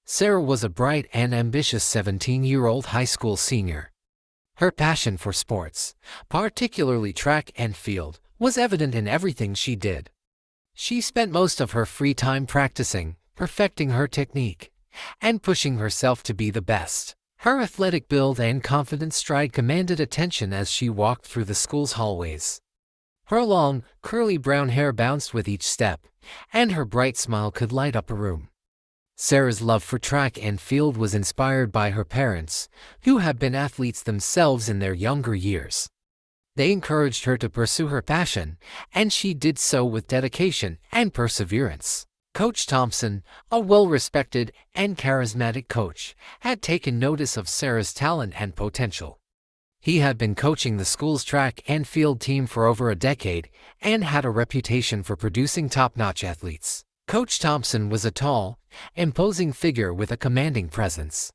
Sarah was a bright and ambitious 17-year-old high school senior. Her passion for sports, particularly track and field, was evident in everything she did. She spent most of her free time practicing, perfecting her technique, and pushing herself to be the best. Her athletic build and confident stride commanded attention as she walked through the school's hallways. Her long, curly brown hair bounced with each step, and her bright smile could light up a room. Sarah's love for track and field was inspired by her parents, who had been athletes themselves in their younger years. They encouraged her to pursue her passion, and she did so with dedication and perseverance. Coach Thompson, a well-respected and charismatic coach, had taken notice of Sarah's talent and potential. He had been coaching the school's track and field team for over a decade and had a reputation for producing top-notch athletes. Coach Thompson was a tall, imposing figure with a commanding presence.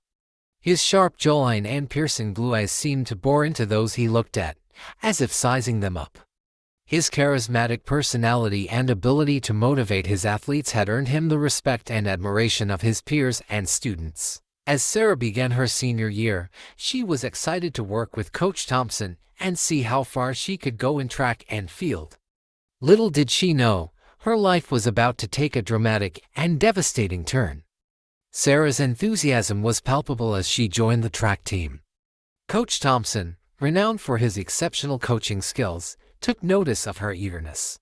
His sharp jawline and piercing blue eyes seemed to bore into those he looked at, as if sizing them up. His charismatic personality and ability to motivate his athletes had earned him the respect and admiration of his peers and students. As Sarah began her senior year, she was excited to work with Coach Thompson and see how far she could go in track and field. Little did she know, her life was about to take a dramatic and devastating turn. Sarah's enthusiasm was palpable as she joined the track team. Coach Thompson, renowned for his exceptional coaching skills, took notice of her eagerness.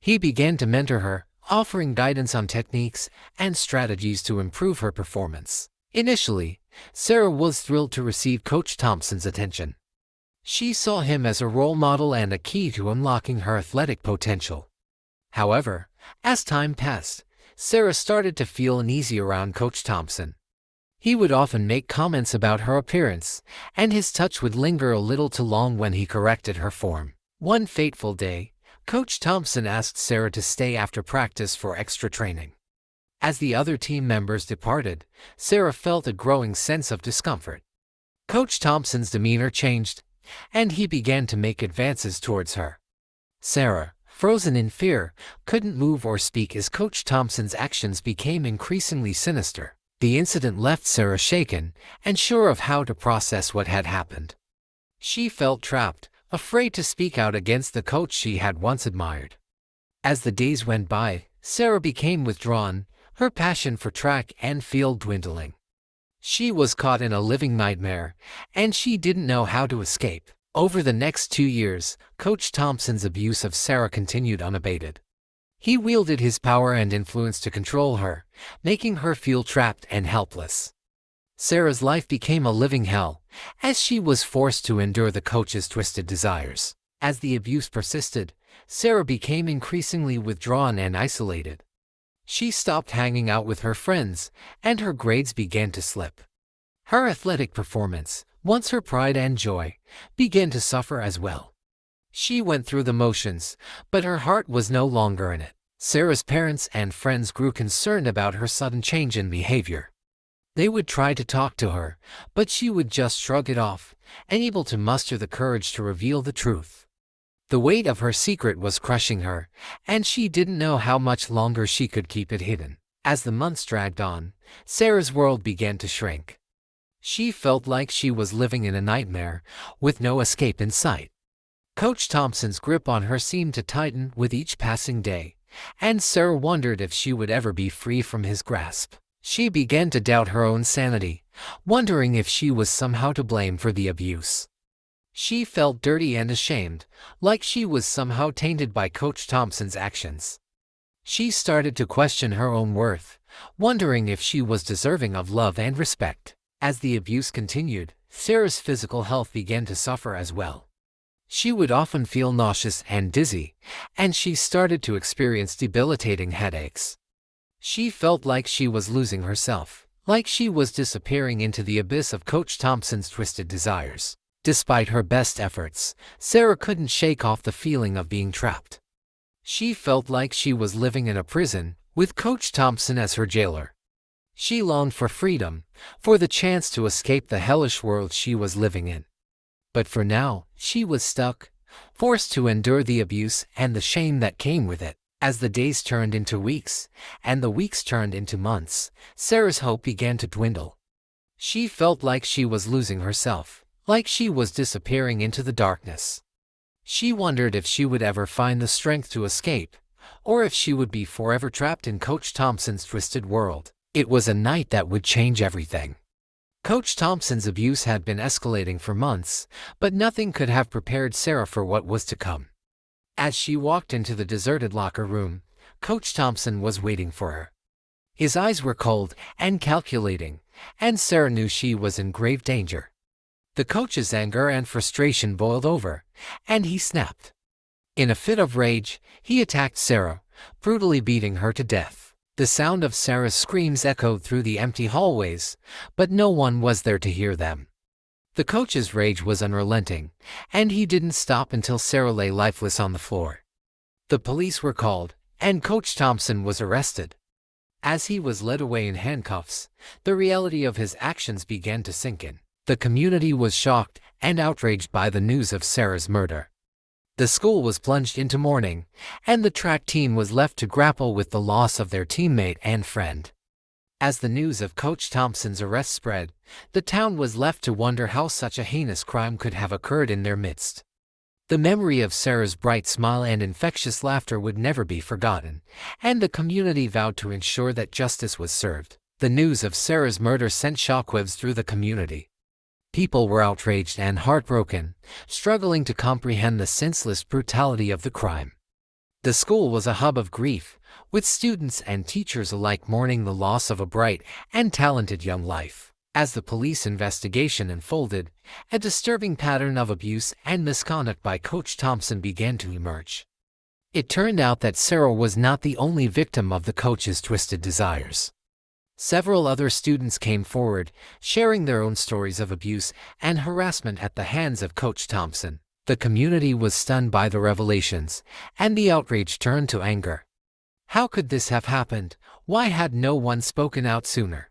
He began to mentor her, offering guidance on techniques and strategies to improve her performance. Initially, Sarah was thrilled to receive Coach Thompson's attention. She saw him as a role model and a key to unlocking her athletic potential. However, as time passed, Sarah started to feel uneasy around Coach Thompson. He would often make comments about her appearance, and his touch would linger a little too long when he corrected her form. One fateful day, Coach Thompson asked Sarah to stay after practice for extra training. As the other team members departed, Sarah felt a growing sense of discomfort. Coach Thompson's demeanor changed, and he began to make advances towards her. Sarah, frozen in fear, couldn't move or speak as Coach Thompson's actions became increasingly sinister. The incident left Sarah shaken, and unsure of how to process what had happened. She felt trapped, afraid to speak out against the coach she had once admired. As the days went by, Sarah became withdrawn, her passion for track and field dwindling. She was caught in a living nightmare, and she didn't know how to escape. Over the next 2 years, Coach Thompson's abuse of Sarah continued unabated. He wielded his power and influence to control her, making her feel trapped and helpless. Sarah's life became a living hell, as she was forced to endure the coach's twisted desires. As the abuse persisted, Sarah became increasingly withdrawn and isolated. She stopped hanging out with her friends, and her grades began to slip. Her athletic performance, once her pride and joy, began to suffer as well. She went through the motions, but her heart was no longer in it. Sarah's parents and friends grew concerned about her sudden change in behavior. They would try to talk to her, but she would just shrug it off, unable to muster the courage to reveal the truth. The weight of her secret was crushing her, and she didn't know how much longer she could keep it hidden. As the months dragged on, Sarah's world began to shrink. She felt like she was living in a nightmare, with no escape in sight. Coach Thompson's grip on her seemed to tighten with each passing day, and Sarah wondered if she would ever be free from his grasp. She began to doubt her own sanity, wondering if she was somehow to blame for the abuse. She felt dirty and ashamed, like she was somehow tainted by Coach Thompson's actions. She started to question her own worth, wondering if she was deserving of love and respect. As the abuse continued, Sarah's physical health began to suffer as well. She would often feel nauseous and dizzy, and she started to experience debilitating headaches. She felt like she was losing herself, like she was disappearing into the abyss of Coach Thompson's twisted desires. Despite her best efforts, Sarah couldn't shake off the feeling of being trapped. She felt like she was living in a prison, with Coach Thompson as her jailer. She longed for freedom, for the chance to escape the hellish world she was living in. But for now, she was stuck, forced to endure the abuse and the shame that came with it. As the days turned into weeks, and the weeks turned into months, Sarah's hope began to dwindle. She felt like she was losing herself, like she was disappearing into the darkness. She wondered if she would ever find the strength to escape, or if she would be forever trapped in Coach Thompson's twisted world. It was a night that would change everything. Coach Thompson's abuse had been escalating for months, but nothing could have prepared Sarah for what was to come. As she walked into the deserted locker room, Coach Thompson was waiting for her. His eyes were cold and calculating, and Sarah knew she was in grave danger. The coach's anger and frustration boiled over, and he snapped. In a fit of rage, he attacked Sarah, brutally beating her to death. The sound of Sarah's screams echoed through the empty hallways, but no one was there to hear them. The coach's rage was unrelenting, and he didn't stop until Sarah lay lifeless on the floor. The police were called, and Coach Thompson was arrested. As he was led away in handcuffs, the reality of his actions began to sink in. The community was shocked and outraged by the news of Sarah's murder. The school was plunged into mourning, and the track team was left to grapple with the loss of their teammate and friend. As the news of Coach Thompson's arrest spread, the town was left to wonder how such a heinous crime could have occurred in their midst. The memory of Sarah's bright smile and infectious laughter would never be forgotten, and the community vowed to ensure that justice was served. The news of Sarah's murder sent shockwaves through the community. People were outraged and heartbroken, struggling to comprehend the senseless brutality of the crime. The school was a hub of grief, with students and teachers alike mourning the loss of a bright and talented young life. As the police investigation unfolded, a disturbing pattern of abuse and misconduct by Coach Thompson began to emerge. It turned out that Sarah was not the only victim of the coach's twisted desires. Several other students came forward, sharing their own stories of abuse and harassment at the hands of Coach Thompson. The community was stunned by the revelations, and the outrage turned to anger. How could this have happened? Why had no one spoken out sooner?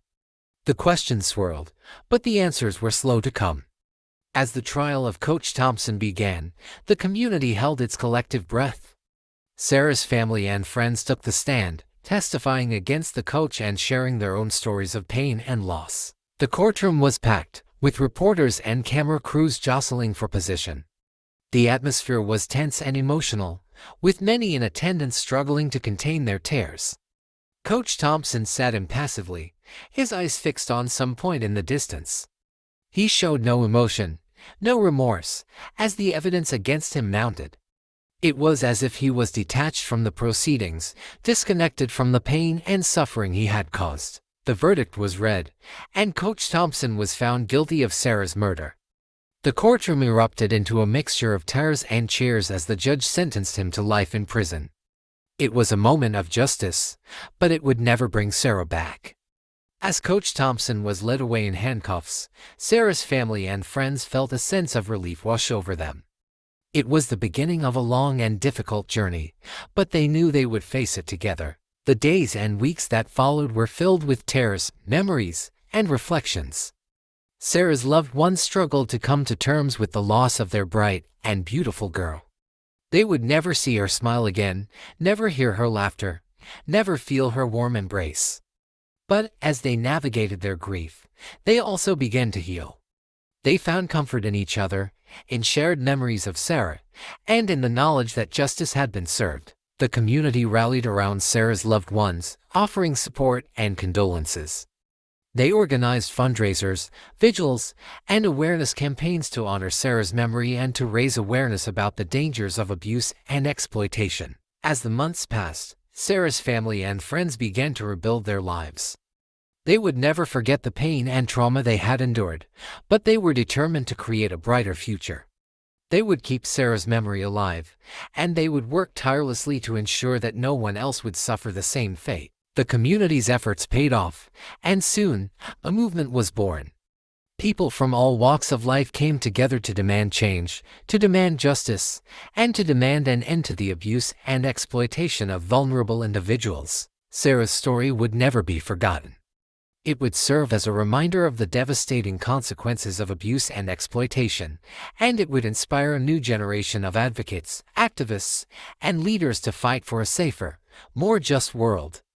The questions swirled, but the answers were slow to come. As the trial of Coach Thompson began, the community held its collective breath. Sarah's family and friends took the stand, testifying against the coach and sharing their own stories of pain and loss. The courtroom was packed, with reporters and camera crews jostling for position. The atmosphere was tense and emotional, with many in attendance struggling to contain their tears. Coach Thompson sat impassively, his eyes fixed on some point in the distance. He showed no emotion, no remorse, as the evidence against him mounted. It was as if he was detached from the proceedings, disconnected from the pain and suffering he had caused. The verdict was read, and Coach Thompson was found guilty of Sarah's murder. The courtroom erupted into a mixture of tears and cheers as the judge sentenced him to life in prison. It was a moment of justice, but it would never bring Sarah back. As Coach Thompson was led away in handcuffs, Sarah's family and friends felt a sense of relief wash over them. It was the beginning of a long and difficult journey, but they knew they would face it together. The days and weeks that followed were filled with tears, memories, and reflections. Sarah's loved ones struggled to come to terms with the loss of their bright and beautiful girl. They would never see her smile again, never hear her laughter, never feel her warm embrace. But as they navigated their grief, they also began to heal. They found comfort in each other, in shared memories of Sarah, and in the knowledge that justice had been served. The community rallied around Sarah's loved ones, offering support and condolences. They organized fundraisers, vigils, and awareness campaigns to honor Sarah's memory and to raise awareness about the dangers of abuse and exploitation. As the months passed, Sarah's family and friends began to rebuild their lives. They would never forget the pain and trauma they had endured, but they were determined to create a brighter future. They would keep Sarah's memory alive, and they would work tirelessly to ensure that no one else would suffer the same fate. The community's efforts paid off, and soon, a movement was born. People from all walks of life came together to demand change, to demand justice, and to demand an end to the abuse and exploitation of vulnerable individuals. Sarah's story would never be forgotten. It would serve as a reminder of the devastating consequences of abuse and exploitation, and it would inspire a new generation of advocates, activists, and leaders to fight for a safer, more just world.